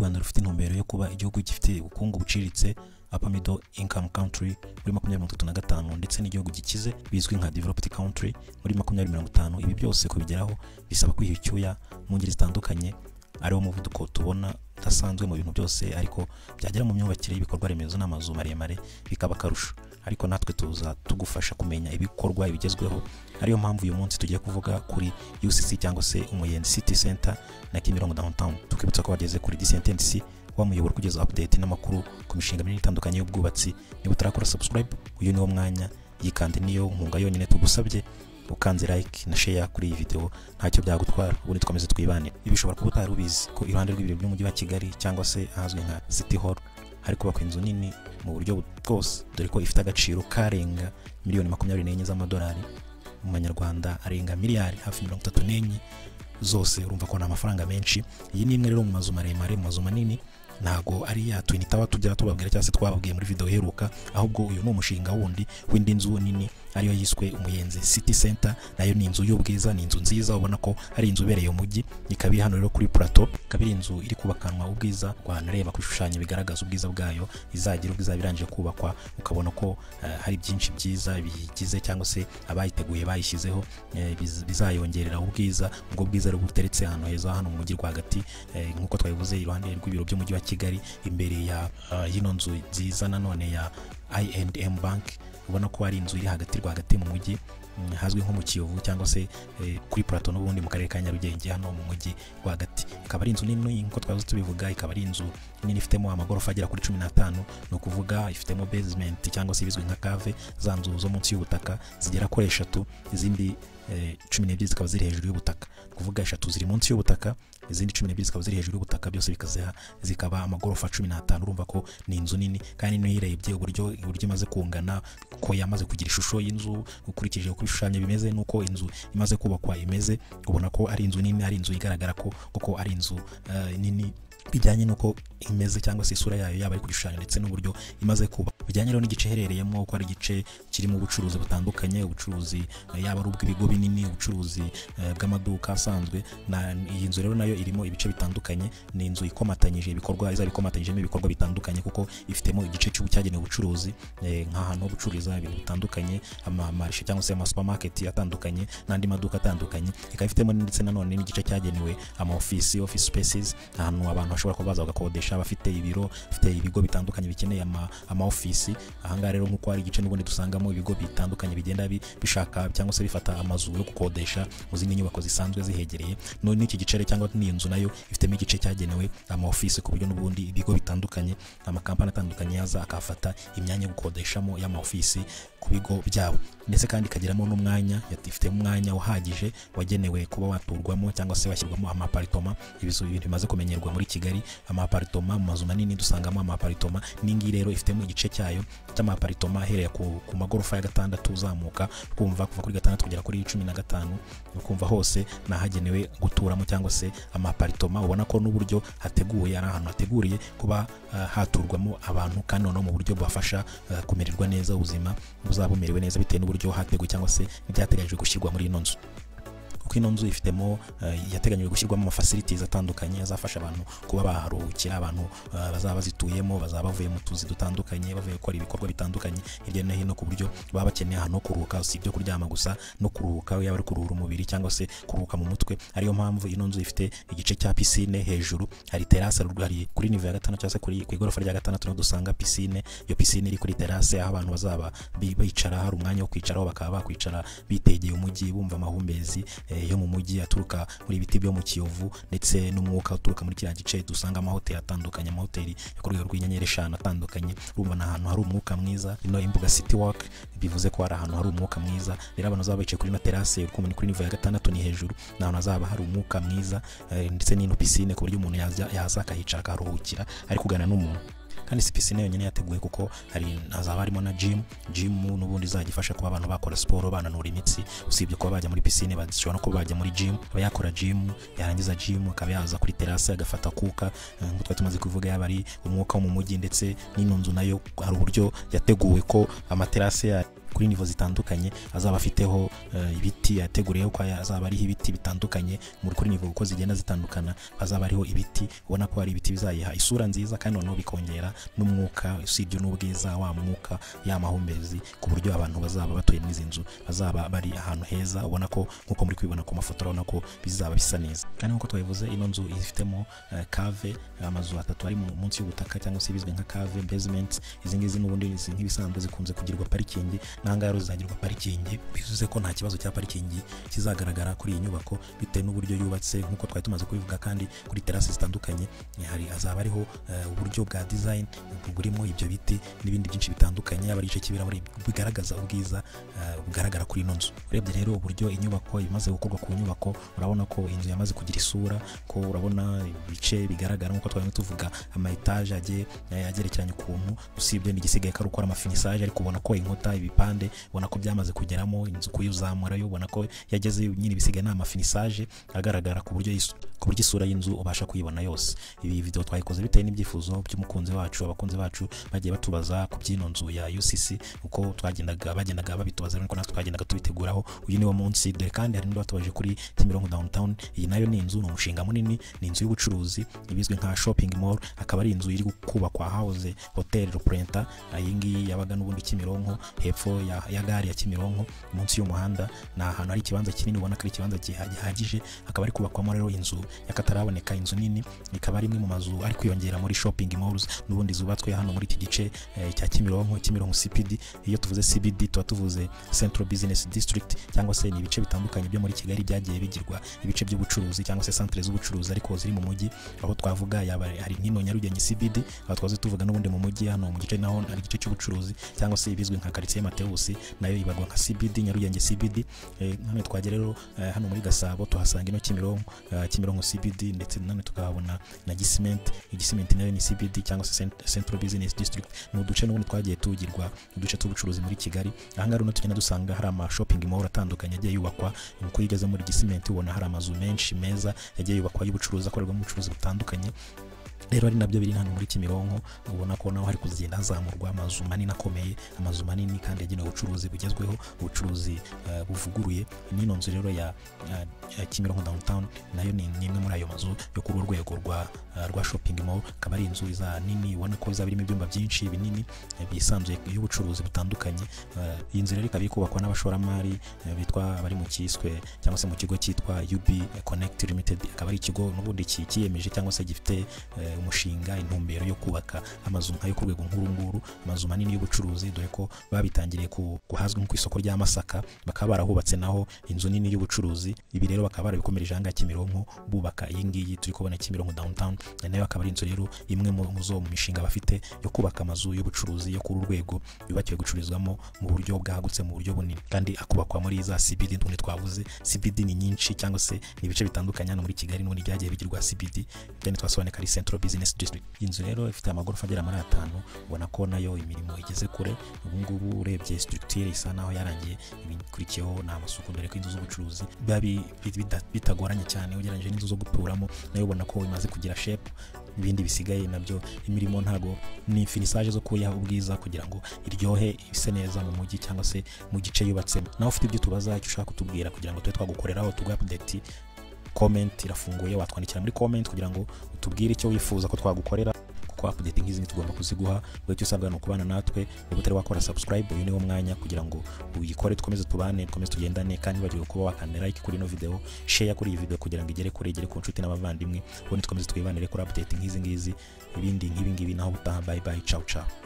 Rwanda rufite intumbero yo kuba igihugu gifite ubukungu buciriritse upper middle income country muri 2035 ndetse n'igihugu gikize bizwi nka developed country muri 2050. Ibi byose kubigeraho bisaba kwiha icyuya mu ngeri zitandukanye, ariwo muvuduko tubona udasanzwe mu bintu byose, ariko byagera mu myubakire y'ibikorwa remezo n'amazu maremare bikaba karusho. Ariko natwe tuza tugufasha kumenya ibikorwa ibigezweho. Ariyo mpamvu uyu munsi tugiye kuvuga kuri UCC cyangwa se Umuyenzi City Center na Kimironko Downtown. Tukibutsa ko bageze kuri DCNTC wa muyoboro kugeza update n'amakuru ku mishinga minini itandukanye y'ubwubatsi. Niba utarakora subscribe, uyu niwo mwanya, yikande niyo nkunga yonyine tugusabye. Ukanze like na share kuri iyi video ntacyo byagutwara. Ubundi twameze twibanira. Ibi bishobora kuba utari ubizi ko iruhande rw'ibiro by'umujyi wa Kigali cyangwa se ahazwi nka City Hall hari kubakwa inzu nini mu buryo bwose, dore ko ifite agaciro karenga miliyoni 24 z'amadolari mu Manyarwanda, arenga miliyari hafi 34 zose. Urumva ko na amafaranga menshi. Iyi ni imwe rero mu mazu maremare, mu mazu manini. Ntago ari ya Twin Tower tujya tubabwira cyangwa se twababwiye muri video heruka, ahubwo uyu ni umushinga wundi w'indi nzu nini ariyo yiswe Umuyenzi City Center. Nayo ni inzu y'ubwiza, ni inzu nziza, ubona ko ari inzu ibereye umujyi. Ikaba hano rero kuri plateau, kabiri inzu iri kubakanwa ubwiza. Reba ku bishushanyo bigaragaza ubwiza bwayo, izagira ubwiza birangije kubakwa, ukabona ko hari byinshi byiza bigize cyangwa se abayiteguye bayishyizeho bizayongerera ubwiza. Ubwo bwiza rero buteretse hano heza hano mu mujyi rwagati, nkuko twabivuze iruhande rw'ibiro by'umujyi wa Kigali, imbere ya yino nzu nziza nanone ya I&M Bank. Ubona ko ari inzu iri hagati mu mujyi, hazwi nko mu Kiyovu cyangwa se kuri plateau n'ubundi mu karere ka Nyarugenge hano mu mujyi rwagati. Ikaba ari inzu nini nkuko twavuze tubivuga, ikaba ari inzu nini ifitemo amagorofa agera kuri 15, no kuvuga ifitemo basement cyangwa se bizwi nka cave, za nzu zo munsi y'ubutaka zigera kuri 3, izindi 12 zikaba ziri hejuru y'ubutaka. Kuvuga 3 ziri munsi y'ubutaka, izindi 12 zikaba ziri hejuru y'ubutaka, byose bikazeha zikaba amagorofa 15. Urumva ko ni inzu nini, kandi niyirebye uburyo imaze kungana, ko yamaze kugira ishusho y'inzu ukurikije uko ibishushanyo bimeze nuko inzu imaze kubakwa imeze, ubona ko ari inzu nini, ari inzu igaragara ko ari inzu nini bijyanye nuko imeze cyangwa se isura yayo yaba ari ku gishushanyo ndetse n'uburyo imaze kuba. Bijyanye rero n'igice herereyemo, uko ari igice kirimo ubucuruzi butandukanye, ubucuruzi yaba ari ubw'ibigo binini, ubucuruzi bw'amaduka asanzwe. Iyi nzu rero nayo irimo ibice bitandukanye, ni inzu ikomatanyije ibikorwa, izabikomatanyijemo ibikorwa bitandukanye, kuko ifitemo igice cy'ubucyagenewe ubucuruzi nk'ahantu ho gucururiza ibintu bitandukanye, amarishe cyangwa se supermarket atandukanye n'andi maduka atandukanye. Ikaba ifitemo ndetse nanone n'igice cyagenewe office spaces, ahantu abantu bashobora kubaza bagakodesha, bafite ibiro, bafite ibigo bitandukanye bikeneye ama office. Ahangaha rero nkuko ari igice n'ubundi dusangamo ibigo bitandukanye bigenda bishaka cyangwa se bifata amazu yo gukodesha mu zindi nyubako zisanzwe zihegereye. None iki gice cyangwa ni inzu nayo ifitemo igice cyagenewe ama office, ku buryo n'ubundi ibigo bitandukanye, amakampani atandukanye yaza akafata imyanya yo gukodeshamo y'ama office ku bigo byabo, ndetse kandi ikagiramo n'umwanya, ifite umwanya uhagije wagenewe kuba waturwamo cyangwa se washyirwamo ama apartment. Ibizo ibintu bimaze kumenyerwa muri Kigali, ama apartment mu mazu manini dusangamo ama apartment. Ningi rero ifitemo igice cyayo cy'ama apartment ahereye ku magorofa ya 6 uzamuka, kumva kuva kuri 6 kugera kuri 15, ukumva hose nahagenewe guturamo cyangwa se ama apartment. Ubona ko n'uburyo hateguye ari ahantu hateguriye kuba haturwamo abantu, kandi no mu buryo bafasha kumererwa neza, ubuzima buzabumerewe neza bitewe n'uburyo hateguye cyangwa se byateganyijwe gushyirwa muri ino nzu. Kuko ino nzu ifitemo yateganyijwe gushyirwamo ama facilities atandukanye azafasha abantu kuba baharuhukira, abantu bazaba bazituyemo, bazaba bavuye mu tuzi dutandukanye, bavuye gukora ibikorwa bitandukanye hirya no hino, ku buryo baba bakeneye ahantu ho kuruhuka, si ibyo kuryama gusa, no kuruhuka, yaba ari kuruhura umubiri cyangwa se kuruhuka mu mutwe. Ariyo mpamvu ino nzu ifite igice cya piscine hejuru, hari terrasse rugari kuri nivo ya 5 cyangwa se kuri igorofa rya 6 no dusanga piscine. Iyo piscine iri kuri terrasse, aho abantu bazaba bicara, hari umwanya wo kwicaraho, bakaba bakwicara bitegeye umujyi, bumva amahumbezi yo mu mujyi aturuka muri biti byo mu Kiyovu, ndetse n'umwuka uturuka muri kiriya gice dusanga amahoteli atandukanye, amahoteli yo ku rwego rw'inyenyeri 5 atandukanye. Urumva na ahantu hari umwuka mwiza. Ino imbuga City Walk bivuze ko ari ahantu hari umwuka mwiza. Rero abantu bazaba bicaye kuri na terrasse kuri nivo ya 6 ni hejuru, na ahantu hazaba hari umwuka mwiza, ndetse n'ino piscine ku buryo umuntu yaza akahicara akaruhukira ari kugana n'umuntu. Kandi si piscine yonyine yateguye, kuko hazaba harimo na gym n'ubundi izagifasha kuba abantu bakora siporo, bananura imitsi. Usibye kuba bajya muri piscine, bashobora no kuba bajya muri gym, bayakora gym, yarangiza gym akaba yaza kuri terrasse agafata kuka, ngo twa tumaze kuvuga yaba ari umwuka wo mu mujyi. Ndetse n'ino nzu nayo hari uburyo yateguwe ko amaterrasse kuri nivo zitandukanye, azaba afiteho ibiti yateguriyeho ko azaba ariho ibiti bitandukanye muri kuri nivo uko zigenda zitandukana, azaba ariho ibiti ubona ko ari ibiti bizayiha isura nziza kandi noneho bikongera n'umwuka usibye n'ubwiza wa mwuka y'amahumbezi, ku buryo abantu bazaba batuye muri izi nzu bazaba bari ahantu heza, ubona ko nkuko muri kwibona ku mafoto urabona ko bizaba bisa neza. Kandi nkuko twabivuze ino nzu ifitemo cave, amazu atatu ari munsi y'ubutaka cyangwa se bizwe nka cave basement. Izi ngizi n'ubundi nk'ibisanzwe zikunze kugirwa parikingi, nanga yaro zizagirwa parikingi, bivuze ko nta kibazo cya parikingi kizagaragara kuri iyi nyubako bitewe n'uburyo yubatse nkuko twari tumaze kubivuga. Kandi kuri terrasse zitandukanye hari azaba ariho uburyo bwa design burimo ibyo biti n'ibindi byinshi bitandukanye, yaba ari igice cy'ibirahuri bigaragaza ubwiza bugaragara kuri ino nzu. Urebye rero uburyo inyubako imaze gukorwa ku nyubako, urabona ko inzu yamaze kugira isura, ko urabona ibice bigaragara nkuko twari tuvuga ama etage agerekeranye ukuntu, usibye n'igisigaye ko gukora amafinisage, ariko ubona ko inkota ibipande ubona ko byamaze kugeramo, inzu kuyuzamura yo ubona ko yageze nyine bisigaye na amafinisage agaragara ku buryo isura y'inzu ubasha kuyibona yose. Ibi video twayikoze bitewe n'ibyifuzo by'umukunzi wacu, abakunzi bacu bagiye batubaza ku byino nzu ya UCC uko bagendaga babitubaza, ariko natwe twagendaga tubiteguraho. Uyu ni wo munsi dore kandi hari n'abatubaje kuri Kimironko downtown. Iyi nayo ni inzu, ni umushinga munini, ni inzu y'ubucuruzi ibizwe nka shopping mall, akaba ari inzu iri kubakwa house hotel Ruprenta. Iyi ngiyi yabaga n'ubundi Kimironko hepfo ya gare ya Kimironko munsi y'umuhanda, na ahantu hari ikibanza kinini ubona ko ari ikibanza gihagije, akaba ari kubakwamo rero inzu yakataraboneka, inzu nini, ikaba ari imwe mu mazu ari kwiyongera muri shopping malls n'ubundi zubatswe hano muri iki gice cya Kimironko CBD. Iyo tuvuze CBD tuba tuvuze Central Business District, cyangwa se ni ibice bitandukanye byo muri Kigali byagiye bigirwa ibice by'ubucuruzi cyangwa se centre z'ubucuruzi ariko ziri mu mujyi. Aho twavuga yaba hari nkino Nyarugenge CBD, aho twaze tuvuga n'ubundi mu mujyi hano mu gice naho ari igice cy'ubucuruzi, cyangwa se ibizwe nka quartier Mateus nayo ibagwa nka CBD, Nyarugenge CBD. Hano twagera rero hano muri Gasabo tuhasanga ino Kimironko CBD, ndetse nane tukahabona na Gisimenti nayo ni CBD cyangwa se Central Business District. Ni uduce n'ubundi twagiye tugirwa uduce tw'ubucuruzi muri Kigali. Aha ngaha tugenda dusanga hari ama shopping mall atandukanye yagiye yubakwa, nuko igeze muri Gisimenti ubona hari amazu menshi meza yagiye yubakwa y'ubucuruzi akorerwamo ubucuruzi butandukanye. Rero ari nabyo biri hano muri Kimironko, ubona ko naho hari kugenda hazamurwa amazu manini akomeye, amazu manini kandi yagenewe ubucuruzi bugezweho, ubucuruzi buvuguruye. N'ino nzu rero ya Kimironko downtown nayo ni imwe muri ayo mazu yo kuri urwego rwa shopping mall. Akaba ari inzu iza nini, ubona ko izaba irimo ibyumba byinshi binini bisanzuye y'ubucuruzi butandukanye. Iyi nzu rero ikaba ikubakwa n'abashoramari bitwa bari mu kiswe cyangwa se mu kigo cyitwa UB Connect Limited. Akaba ari ikigo n'ubundi kiyemeje cyangwa se gifite umushinga intumbero yo kubaka amazu nkayo ku rwego nkuru, amazu manini y'ubucuruzi, dore ko babitangiriye guhazwa nko ku isoko rya Masaka, bakaba barahubatse naho inzu nini y'ubucuruzi. Ibi rero bakaba barabikomereje hanga Kimironko bubaka iyi ngiyi turi kubona Kimironko downtown, nayo akaba ari inzu rero imwe mu zo mu mishinga bafite yo kubaka amazu y'ubucuruzi yo kuri urwego yubakiwe gucururizwamo mu buryo bwagutse, mu buryo bunini, kandi akubakwa muri za CBD ndumwe twavuze. CBD ni nyinshi cyangwa se ni ibice bitandukanye hano muri Kigali n'ubundi byagiye bigirwa CBD, kandi twasobaneka ari Central Business District. Inzu rero ifite amagorofa agera muri 5, ubona ko nayo imirimo igeze kure. Ubu ngubu urebye structure isa naho yarangiye, ibikurikiyeho na amasuku, dore ko inzu z'ubucuruzi bitagoranye cyane ugereranyije n'inzu zo guturamo, nayo ubona ko imaze kugira shape. Ibindi bisigaye nabyo imirimo ntago ni finisage zo kuyaha ubwiza kugira ngo iryohe ibise neza mu mujyi cyangwa se mu gice yubatsemo. Naho ufite ibyo tubaza icyo ushaka kutubwira kugira ngo tube twagukoreraho tuguha update, comment irafunguye, watwandikira muri comment kugira ngo utubwire icyo wifuza ko twagukorera, kuko update nk'izi tugomba kuziguha. Wowe cyo usabwa no kubana natwe, wowe utari wakora subscribe, uyu ni wo mwanya kugira ngo uyikore, twkomeze tubane, twkomeze tugendane, kandi bagiye kuba wakanda like kuri no video, share kuri iyi video kugira ngo igere ku nshuti n'abavandimwe, ubundi twkomeze twibanire kuri update nk'izi ibindi nk'ibi naho butaha. Bye bye, ciao ciao.